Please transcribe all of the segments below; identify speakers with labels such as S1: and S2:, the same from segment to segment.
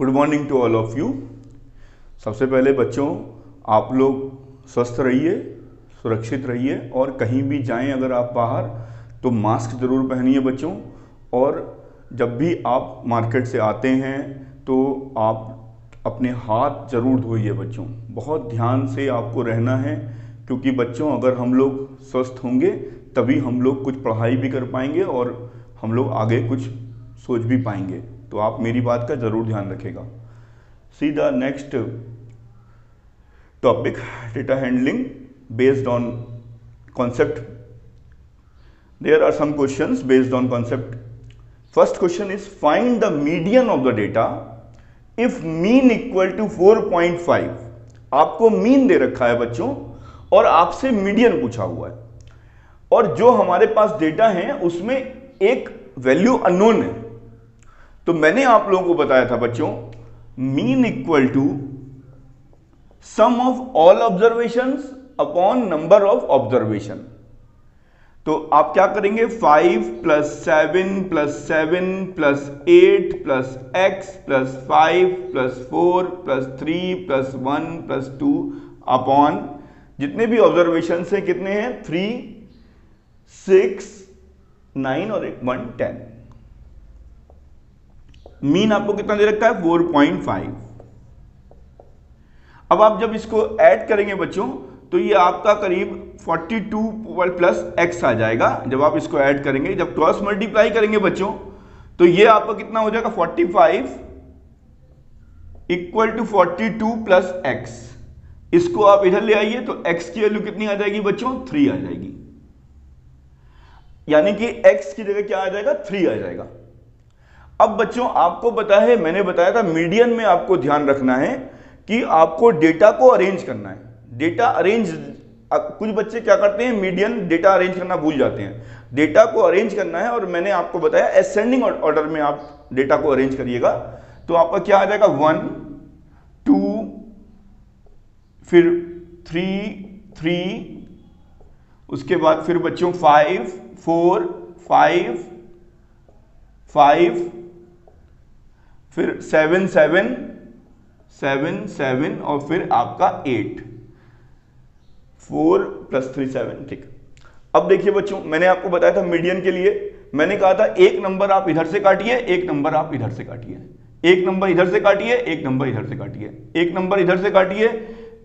S1: Good morning to all of you. सबसे पहले बच्चों, आप लोग स्वस्थ रहिए, सुरक्षित रहिए और कहीं भी जाएं अगर आप बाहर तो मास्क ज़रूर पहनिए बच्चों। और जब भी आप मार्केट से आते हैं तो आप अपने हाथ ज़रूर धोइए बच्चों। बहुत ध्यान से आपको रहना है, क्योंकि बच्चों अगर हम लोग स्वस्थ होंगे तभी हम लोग कुछ पढ़ाई भी कर पाएंगे और हम लोग आगे कुछ सोच भी पाएंगे। तो आप मेरी बात का ज़रूर ध्यान रखिएगा। See the next topic, data handling based on concept. There are some questions based on concept. First question is find the median of the data if mean equal to 4.5. आपको मीन दे रखा है बच्चों और आपसे median पूछा हुआ है, और जो हमारे पास डेटा है उसमें एक वैल्यू अननोन है। तो मैंने आप लोगों को बताया था बच्चों, mean equal to sum of all observations upon number of observation. तो आप क्या करेंगे, 5 + 7 + 7 + 8 + x + 5 + 4 + 3 + 1 + 2 अपॉन जितने भी ऑब्जर्वेशन है कितने हैं, 3, 6, 9 और 1 10। मीन आपको कितना दे रखा है, 4.5। अब आप जब इसको ऐड करेंगे बच्चों तो ये आपका करीब 42 + x आ जाएगा। जब आप इसको ऐड करेंगे, जब क्रॉस मल्टीप्लाई करेंगे बच्चों तो ये आपका कितना हो जाएगा, 45 = 42 + x। इसको आप इधर ले आइए तो x की वैल्यू कितनी आ जाएगी बच्चों, 3 आ जाएगी। यानी कि x की जगह क्या आ जाएगा, 3 आ जाएगा। अब बच्चों आपको पता है, मैंने बताया था मीडियन में आपको ध्यान रखना है कि आपको डेटा को अरेंज करना है। डेटा अरेंज, कुछ बच्चे क्या करते हैं, मीडियन डेटा अरेंज करना भूल जाते हैं। डेटा को अरेंज करना है और मैंने आपको बताया असेंडिंग ऑर्डर में आप डेटा को अरेंज करिएगा। तो आपका क्या आ जाएगा, 1 2 फिर 3 उसके बाद फिर बच्चों 5 4 5 5 फिर 7 7 और फिर आपका 8, 4 + 3 7। ठीक। अब देखिए बच्चों, मैंने आपको बताया था मीडियन के लिए मैंने कहा था एक नंबर आप इधर से काटिए, एक नंबर आप इधर से काटिए, एक नंबर इधर से काटिए, एक नंबर इधर से काटिए, एक नंबर इधर से काटिए,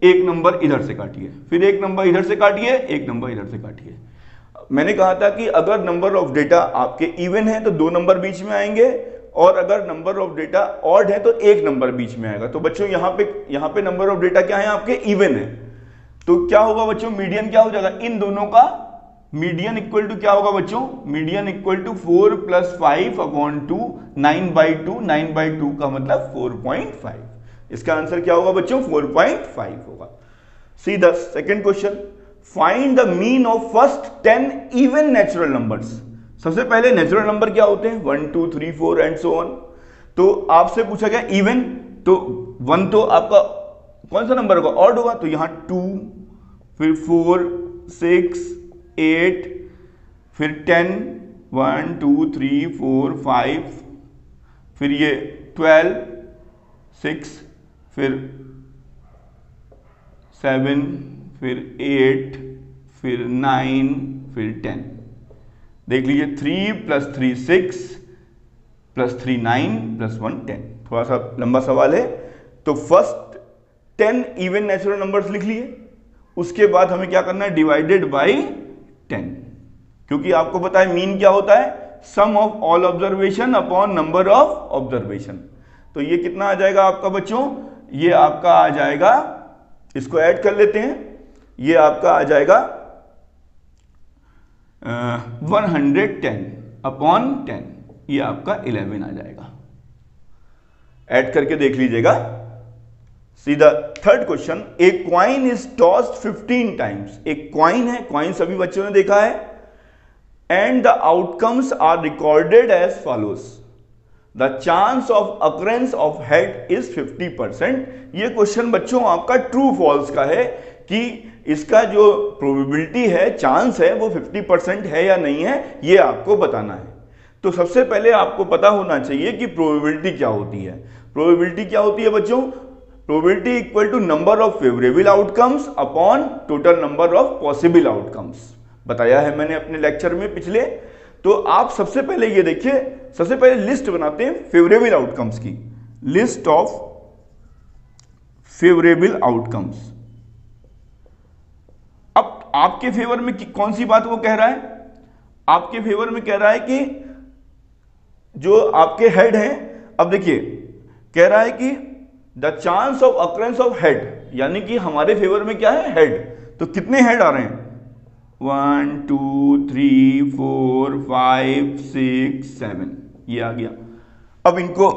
S1: एक नंबर इधर से काटिए, फिर एक नंबर इधर से काटिए, एक नंबर इधर से काटिए। मैंने कहा था कि अगर नंबर ऑफ डेटा आपके इवन है तो 2 नंबर बीच में आएंगे, और अगर नंबर ऑफ डेटा ऑड है तो 1 नंबर बीच में आएगा। तो बच्चों यहाँ पे नंबर ऑफ डेटा क्या है, आपके इवन है। तो क्या होगा बच्चों, मीडियन क्या हो जाएगा, इन दोनों का मीडियन इक्वल टू क्या होगा बच्चों, मीडियन इक्वल टू 4 + 5/2 9/2। 9/2 का मतलब 4.5। इसका आंसर क्या होगा बच्चों, 4.5 होगा। See the second question, find the mean of first 10 even natural numbers. सबसे पहले नेचुरल नंबर क्या होते हैं, 1 2 3 4 एंड सो ऑन। तो आपसे पूछा गया इवन, तो 1 तो आपका कौन सा नंबर होगा, ऑड होगा। तो यहां 2 फिर 4 6 8 फिर 10 1 2 3 4 5 फिर ये 12 6 फिर 7 फिर 8 फिर 9 फिर 10। देख लीजिए, 3 + 3 6 + 3 9 + 1 10। थोड़ा सा लंबा सवाल है। तो फर्स्ट 10 इवन नेचुरल नंबर्स लिख लिए, उसके बाद हमें क्या करना है, डिवाइडेड बाय 10, क्योंकि आपको पता है मीन क्या होता है, sum of all observation upon number of observation. तो ये कितना आ जाएगा आपका बच्चों, ये आपका आ जाएगा, इसको ऐड कर लेते हैं, ये आपका आ जाएगा 110/10, ये आपका 11 आ जाएगा। ऐड करके देख लीजिएगा। सीधा third question, a coin is tossed 15 times. एक क्वाइन है, क्वाइन सभी बच्चों ने देखा है, and the outcomes are recorded as follows. The chance of occurrence of head is 50%। ये क्वेश्चन बच्चों आपका ट्रू फॉल्स का है, कि इसका जो प्रोबेबिलिटी है, चांस है, वो 50% है या नहीं है, ये आपको बताना है। तो सबसे पहले आपको पता होना चाहिए कि प्रोबेबिलिटी क्या होती है। प्रोबेबिलिटी क्या होती है बच्चों? Probability equal to number of favourable outcomes upon total number of possible outcomes. बताया है मैंने अपने लेक्चर में पिछले। तो आप सबसे पहले ये देखिए, सबसे पहले लिस्ट बनाते हैं फेवरेबल आउटकम्स की, लिस्ट ऑफ फेवरेबल आउटकम्स। अब आपके फेवर में कौन सी बात वो कह रहा है? आपके फेवर में कह रहा है कि जो आपके हेड हैं, अब देखिए कह रहा है कि the chance of occurrence of head, यानी कि हमारे फेवर में क्या है? हेड। तो कितने हेड आ रहे हैं? 1 2 3 4 5 6 7, ये आ गया। अब इनको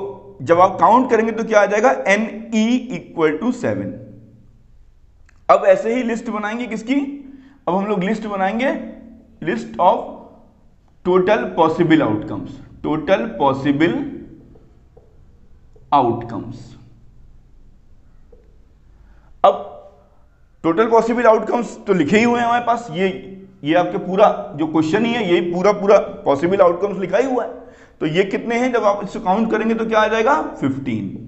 S1: जब आप काउंट करेंगे तो क्या आ जाएगा? NE equal to 7। अब ऐसे ही लिस्ट बनाएंगे किसकी? अब हम लोग लिस्ट बनाएंगे list of total possible outcomes, total possible outcomes. अब टोटल पॉसिबल आउटकम्स तो लिखे ही हुए हैं हमारे पास, ये आपके पूरा जो क्वेश्चन ही है, ये पूरा पॉसिबल आउटकम्स लिखा ही हुआ है। तो ये कितने हैं? जब आप इसको काउंट करेंगे तो क्या आ जाएगा? 15।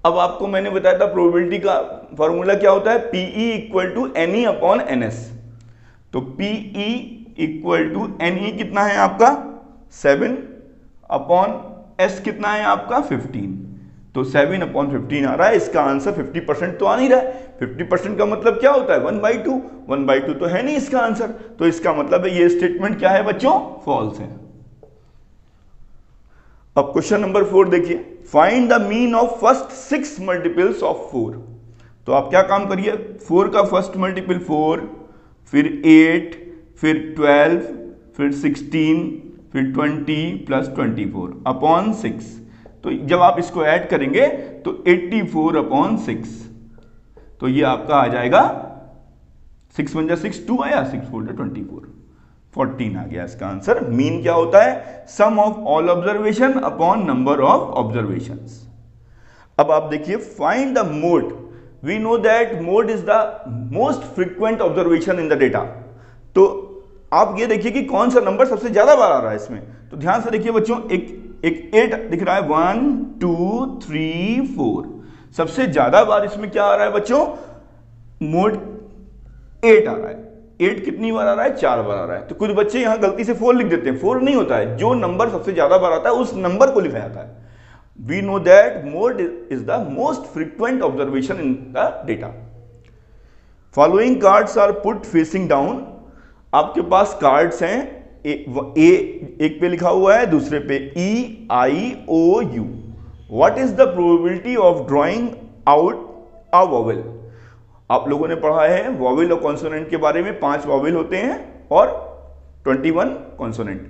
S1: अब आपको मैंने बताया था प्रोबेबिलिटी का फॉर्मूला क्या होता है? PE equal to NE upon NS। तो PE इक्वल टू NE कितना है आपका? 7 अपॉन S कितना है आपका? 15। तो 7 अपॉन 15 आ रहा है। इसका आंसर 50% तो आ नहीं रहा है। 50% का मतलब क्या होता है? 1/2। 1/2 तो है नहीं इसका आंसर। तो इसका मतलब है ये स्टेटमेंट क्या है बच्चों? फॉल्स है। अब क्वेश्चन नंबर 4 देखिए, find the mean of first 6 multiples of 4। तो आप क्या काम करिए, 4 का फर्स्ट मल्टीपल 4, फिर 8, फिर 12, फिर 16, फिर 20 प्लस 24 अपॉन 6। तो जब आप इसको ऐड करेंगे तो 84 अपॉन 6, तो ये आपका आ जाएगा 6 × 6 2 आया, 6 × 4 24, 14 आ गया इसका आंसर। मीन क्या होता है? Sum of all observation upon number of observations. अब आप देखिए, find the mode. We know that mode is the most frequent observation in the data. तो आप ये देखिए कि कौन सा नंबर सबसे ज्यादा बार आ रहा है इसमें। तो ध्यान से देखिए बच्चों, एक 8 दिख रहा है, 1 2 3 4। सबसे ज्यादा बार इसमें क्या आ रहा है बच्चों? मोड 8 आ रहा है। 8 कितनी बार आ रहा है? 4 बार आ रहा है। तो कुछ बच्चे यहां गलती से 4 लिख देते हैं। 4 नहीं होता है, जो नंबर सबसे ज्यादा बार आता है उस नंबर को लिखा जाता है। We know that mode is the most frequent observation in the data. Following cards are put facing down. आपके पास कार्ड्स हैं, एक पे लिखा हुआ है, दूसरे पे EIOU। What is the probability of drawing out a vowel. आप लोगों ने पढ़ा है वॉवेल और कॉन्सोनेंट के बारे में। 5 वॉवेल होते हैं और 21 कॉन्सोनेंट।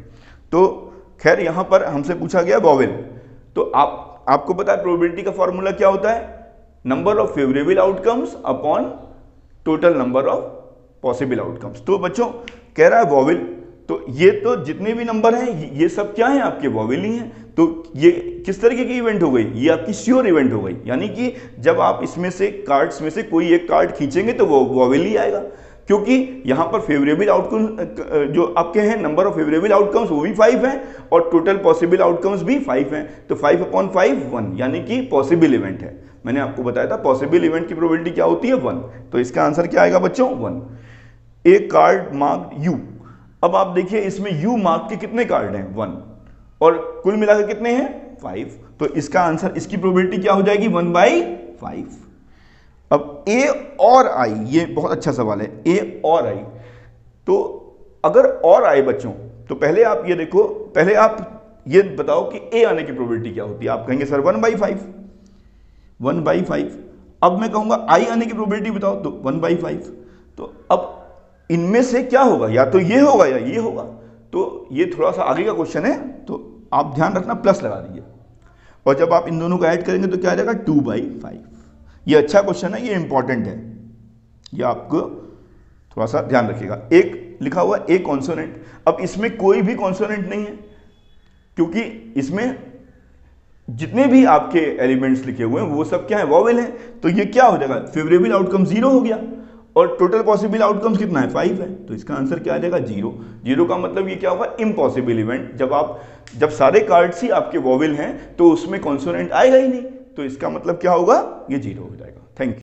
S1: तो खैर यहां पर हमसे पूछा गया वॉवेल। तो आपको पता है प्रोबेबिलिटी का फॉर्मूला क्या होता है? Number of favourable outcomes upon total number of possible outcomes. तो बच्चों कह रहा है वॉवेल, तो ये तो जितने भी नंबर हैं ये सब क्या हैं? आपके वॉवेल ही हैं। तो ये किस तरीके की इवेंट हो गई? ये आपकी श्योर इवेंट हो गई। यानी कि जब आप इसमें से कार्ड्स में से कोई एक कार्ड खींचेंगे तो वो वॉवेल ही आएगा, क्योंकि यहां पर फेवरेबल आउटकम जो आपके हैं, नंबर ऑफ फेवरेबल आउटकम्स वो भी 5 हैं और टोटल पॉसिबल आउटकम्स भी 5 हैं। तो 5 अपॉन 5 1, यानी कि पॉसिबल इवेंट है। मैंने आपको बताया था पॉसिबल इवेंट की प्रोबेबिलिटी क्या होती है? 1। तो इसका आंसर क्या आएगा बच्चों? 1। एक कार्ड मार्क्ड U। अब आप देखिए इसमें U मार्क के कितने कार्ड हैं? 1, और कुल मिलाकर कितने हैं? 5। तो इसका आंसर, इसकी प्रोबेबिलिटी क्या हो जाएगी? 1/5। अब A और I, ये बहुत अच्छा सवाल है। A और I, तो अगर और आए बच्चों तो पहले आप ये देखो, पहले आप ये बताओ कि A आने की प्रोबेबिलिटी क्या होती है। आप कहेंगे सर 1/5, 1/5। अब मैं कहूंगा I आने की प्रोबेबिलिटी बताओ, तो 1/5। तो अब इनमें से क्या होगा? या तो ये होगा या ये होगा। तो ये थोड़ा सा आगे का क्वेश्चन है, तो आप ध्यान रखना, प्लस लगा दीजिए। और जब आप इन दोनों को ऐड करेंगे तो क्या आ जाएगा? 2/5। ये अच्छा क्वेश्चन है, ये इंपॉर्टेंट है, ये आपको थोड़ा सा ध्यान रखिएगा। एक लिखा हुआ ए कॉन्सोनेंट। अब इसमें कोई भी कॉन्सोनेंट नहीं है, क्योंकि इसमें जितने भी आपके एलिमेंट्स लिखे हुए हैं वो सब क्या है? वॉवेल हैं। तो ये क्या हो जाएगा? फेवरेबल आउटकम 0 हो गया और टोटल पॉसिबल आउटकम्स कितना है? 5 है। तो इसका आंसर क्या आ जाएगा? 0। 0 का मतलब ये क्या होगा? Impossible event. जब आप जब सारे कार्ड्स ही आपके वोवेल हैं तो उसमें कॉन्सोनेंट आएगा ही नहीं, तो इसका मतलब क्या होगा, ये 0 हो जाएगा। Thank you.